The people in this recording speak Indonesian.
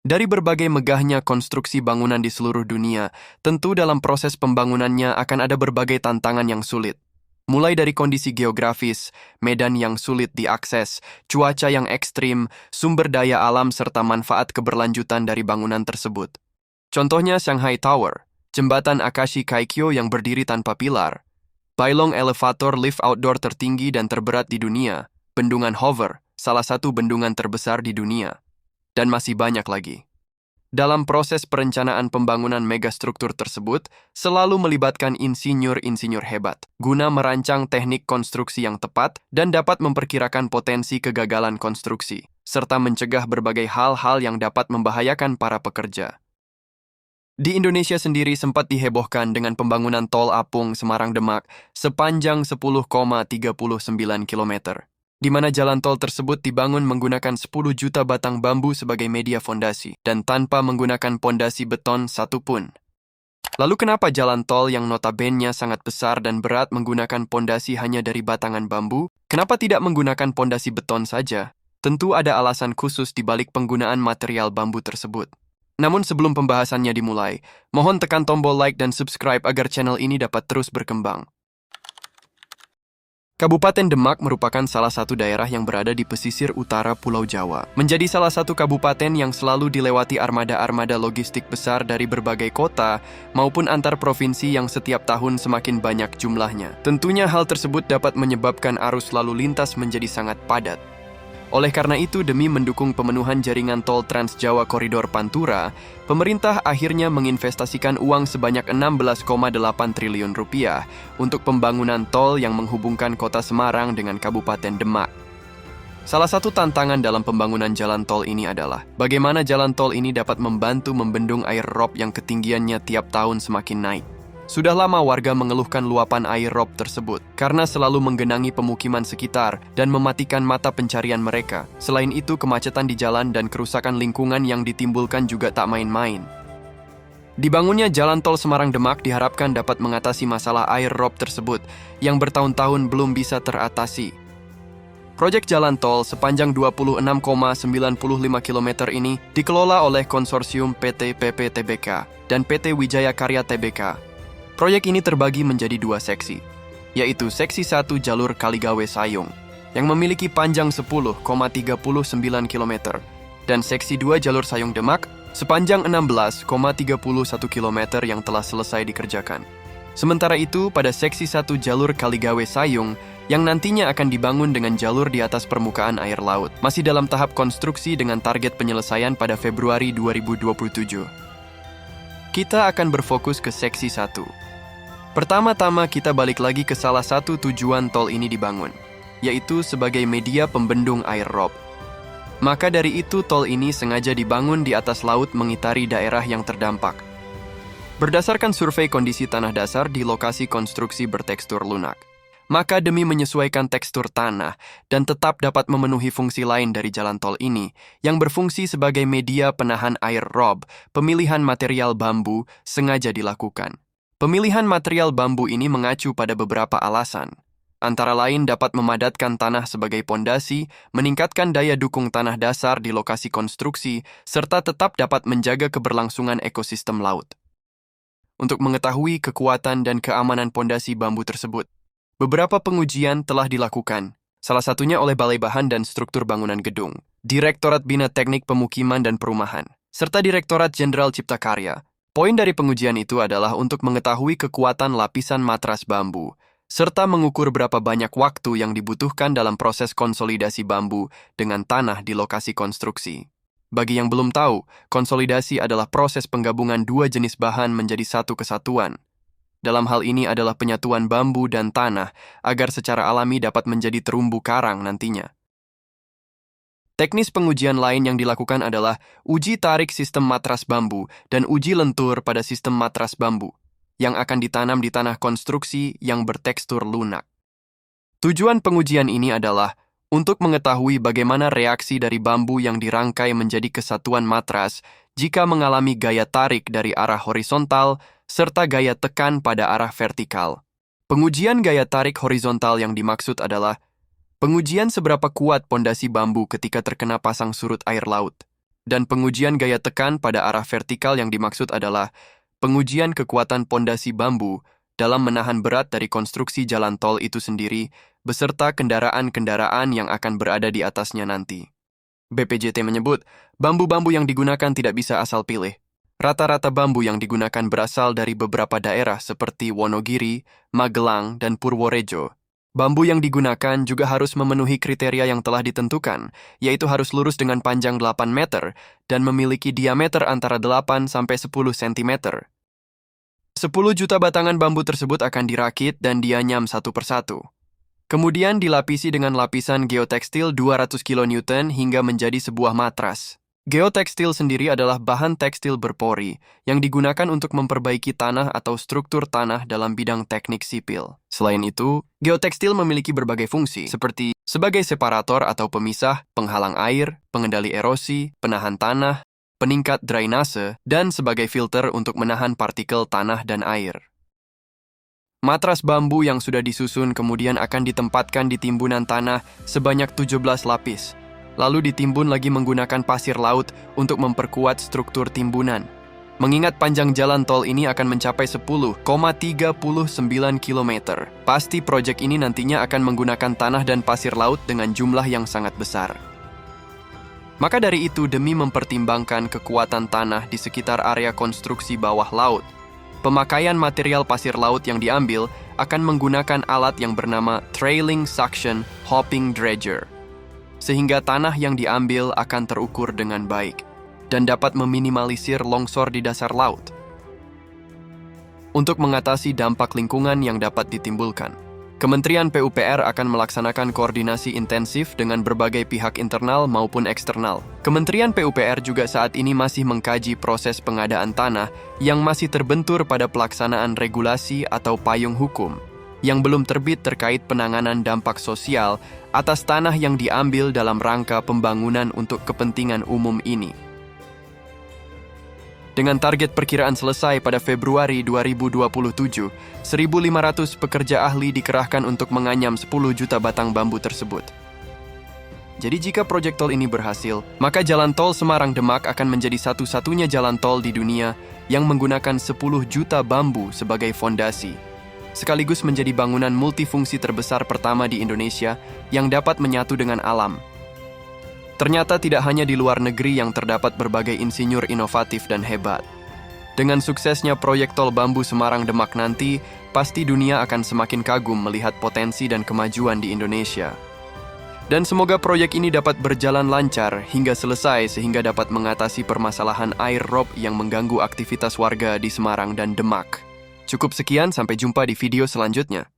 Dari berbagai megahnya konstruksi bangunan di seluruh dunia, tentu dalam proses pembangunannya akan ada berbagai tantangan yang sulit. Mulai dari kondisi geografis, medan yang sulit diakses, cuaca yang ekstrim, sumber daya alam serta manfaat keberlanjutan dari bangunan tersebut. Contohnya Shanghai Tower, jembatan Akashi Kaikyo yang berdiri tanpa pilar, pylon elevator lift outdoor tertinggi dan terberat di dunia, bendungan Hoover, salah satu bendungan terbesar di dunia, dan masih banyak lagi. Dalam proses perencanaan pembangunan megastruktur tersebut, selalu melibatkan insinyur-insinyur hebat, guna merancang teknik konstruksi yang tepat dan dapat memperkirakan potensi kegagalan konstruksi, serta mencegah berbagai hal-hal yang dapat membahayakan para pekerja. Di Indonesia sendiri sempat dihebohkan dengan pembangunan tol Apung Semarang-Demak sepanjang 10,39 km. Di mana jalan tol tersebut dibangun menggunakan 10 juta batang bambu sebagai media fondasi dan tanpa menggunakan pondasi beton satupun. Lalu kenapa jalan tol yang notabene sangat besar dan berat menggunakan pondasi hanya dari batangan bambu? Kenapa tidak menggunakan pondasi beton saja? Tentu ada alasan khusus di balik penggunaan material bambu tersebut. Namun sebelum pembahasannya dimulai, mohon tekan tombol like dan subscribe agar channel ini dapat terus berkembang. Kabupaten Demak merupakan salah satu daerah yang berada di pesisir utara Pulau Jawa. Menjadi salah satu kabupaten yang selalu dilewati armada-armada logistik besar dari berbagai kota maupun antar provinsi yang setiap tahun semakin banyak jumlahnya. Tentunya hal tersebut dapat menyebabkan arus lalu lintas menjadi sangat padat. Oleh karena itu, demi mendukung pemenuhan jaringan tol Trans Jawa Koridor Pantura, pemerintah akhirnya menginvestasikan uang sebanyak 16,8 triliun rupiah untuk pembangunan tol yang menghubungkan kota Semarang dengan Kabupaten Demak. Salah satu tantangan dalam pembangunan jalan tol ini adalah bagaimana jalan tol ini dapat membantu membendung air rob yang ketinggiannya tiap tahun semakin naik. Sudah lama warga mengeluhkan luapan air rob tersebut karena selalu menggenangi pemukiman sekitar dan mematikan mata pencarian mereka. Selain itu, kemacetan di jalan dan kerusakan lingkungan yang ditimbulkan juga tak main-main. Dibangunnya jalan tol Semarang-Demak diharapkan dapat mengatasi masalah air rob tersebut yang bertahun-tahun belum bisa teratasi. Proyek jalan tol sepanjang 26,95 km ini dikelola oleh konsorsium PT PP Tbk dan PT Wijaya Karya Tbk. Proyek ini terbagi menjadi dua seksi, yaitu Seksi 1 Jalur Kaligawe Sayung, yang memiliki panjang 10,39 km, dan Seksi 2 Jalur Sayung Demak, sepanjang 16,31 km yang telah selesai dikerjakan. Sementara itu, pada Seksi 1 Jalur Kaligawe Sayung, yang nantinya akan dibangun dengan jalur di atas permukaan air laut, masih dalam tahap konstruksi dengan target penyelesaian pada Februari 2027. Kita akan berfokus ke Seksi 1. Pertama-tama kita balik lagi ke salah satu tujuan tol ini dibangun, yaitu sebagai media pembendung air rob. Maka dari itu tol ini sengaja dibangun di atas laut mengitari daerah yang terdampak. Berdasarkan survei kondisi tanah dasar di lokasi konstruksi bertekstur lunak, maka demi menyesuaikan tekstur tanah dan tetap dapat memenuhi fungsi lain dari jalan tol ini, yang berfungsi sebagai media penahan air rob, pemilihan material bambu sengaja dilakukan. Pemilihan material bambu ini mengacu pada beberapa alasan. Antara lain dapat memadatkan tanah sebagai pondasi, meningkatkan daya dukung tanah dasar di lokasi konstruksi, serta tetap dapat menjaga keberlangsungan ekosistem laut. Untuk mengetahui kekuatan dan keamanan pondasi bambu tersebut, beberapa pengujian telah dilakukan, salah satunya oleh Balai Bahan dan Struktur Bangunan Gedung, Direktorat Bina Teknik Pemukiman dan Perumahan, serta Direktorat Jenderal Cipta Karya. Poin dari pengujian itu adalah untuk mengetahui kekuatan lapisan matras bambu, serta mengukur berapa banyak waktu yang dibutuhkan dalam proses konsolidasi bambu dengan tanah di lokasi konstruksi. Bagi yang belum tahu, konsolidasi adalah proses penggabungan dua jenis bahan menjadi satu kesatuan. Dalam hal ini adalah penyatuan bambu dan tanah agar secara alami dapat menjadi terumbu karang nantinya. Teknis pengujian lain yang dilakukan adalah uji tarik sistem matras bambu dan uji lentur pada sistem matras bambu yang akan ditanam di tanah konstruksi yang bertekstur lunak. Tujuan pengujian ini adalah untuk mengetahui bagaimana reaksi dari bambu yang dirangkai menjadi kesatuan matras jika mengalami gaya tarik dari arah horizontal serta gaya tekan pada arah vertikal. Pengujian gaya tarik horizontal yang dimaksud adalah pengujian seberapa kuat pondasi bambu ketika terkena pasang surut air laut. Dan pengujian gaya tekan pada arah vertikal yang dimaksud adalah pengujian kekuatan pondasi bambu dalam menahan berat dari konstruksi jalan tol itu sendiri, beserta kendaraan-kendaraan yang akan berada di atasnya nanti. BPJT menyebut, bambu-bambu yang digunakan tidak bisa asal pilih. Rata-rata bambu yang digunakan berasal dari beberapa daerah seperti Wonogiri, Magelang, dan Purworejo. Bambu yang digunakan juga harus memenuhi kriteria yang telah ditentukan, yaitu harus lurus dengan panjang 8 meter dan memiliki diameter antara 8 sampai 10 cm. 10 juta batangan bambu tersebut akan dirakit dan dianyam satu persatu. Kemudian dilapisi dengan lapisan geotekstil 200 kN hingga menjadi sebuah matras. Geotekstil sendiri adalah bahan tekstil berpori yang digunakan untuk memperbaiki tanah atau struktur tanah dalam bidang teknik sipil. Selain itu, geotekstil memiliki berbagai fungsi seperti sebagai separator atau pemisah, penghalang air, pengendali erosi, penahan tanah, peningkat drainase, dan sebagai filter untuk menahan partikel tanah dan air. Matras bambu yang sudah disusun kemudian akan ditempatkan di timbunan tanah sebanyak 17 lapis. Lalu ditimbun lagi menggunakan pasir laut untuk memperkuat struktur timbunan. Mengingat panjang jalan tol ini akan mencapai 10,39 km. Pasti proyek ini nantinya akan menggunakan tanah dan pasir laut dengan jumlah yang sangat besar. Maka dari itu, demi mempertimbangkan kekuatan tanah di sekitar area konstruksi bawah laut, pemakaian material pasir laut yang diambil akan menggunakan alat yang bernama Trailing Suction Hopping Dredger. Sehingga tanah yang diambil akan terukur dengan baik dan dapat meminimalisir longsor di dasar laut. Untuk mengatasi dampak lingkungan yang dapat ditimbulkan, Kementerian PUPR akan melaksanakan koordinasi intensif dengan berbagai pihak internal maupun eksternal. Kementerian PUPR juga saat ini masih mengkaji proses pengadaan tanah yang masih terbentur pada pelaksanaan regulasi atau payung hukum yang belum terbit terkait penanganan dampak sosial atas tanah yang diambil dalam rangka pembangunan untuk kepentingan umum ini. Dengan target perkiraan selesai pada Februari 2027, 1.500 pekerja ahli dikerahkan untuk menganyam 10 juta batang bambu tersebut. Jadi jika proyek tol ini berhasil, maka jalan tol Semarang-Demak akan menjadi satu-satunya jalan tol di dunia yang menggunakan 10 juta bambu sebagai fondasi, sekaligus menjadi bangunan multifungsi terbesar pertama di Indonesia yang dapat menyatu dengan alam. Ternyata tidak hanya di luar negeri yang terdapat berbagai insinyur inovatif dan hebat. Dengan suksesnya proyek tol bambu Semarang-Demak nanti, pasti dunia akan semakin kagum melihat potensi dan kemajuan di Indonesia. Dan semoga proyek ini dapat berjalan lancar hingga selesai sehingga dapat mengatasi permasalahan air rob yang mengganggu aktivitas warga di Semarang dan Demak. Cukup sekian, sampai jumpa di video selanjutnya.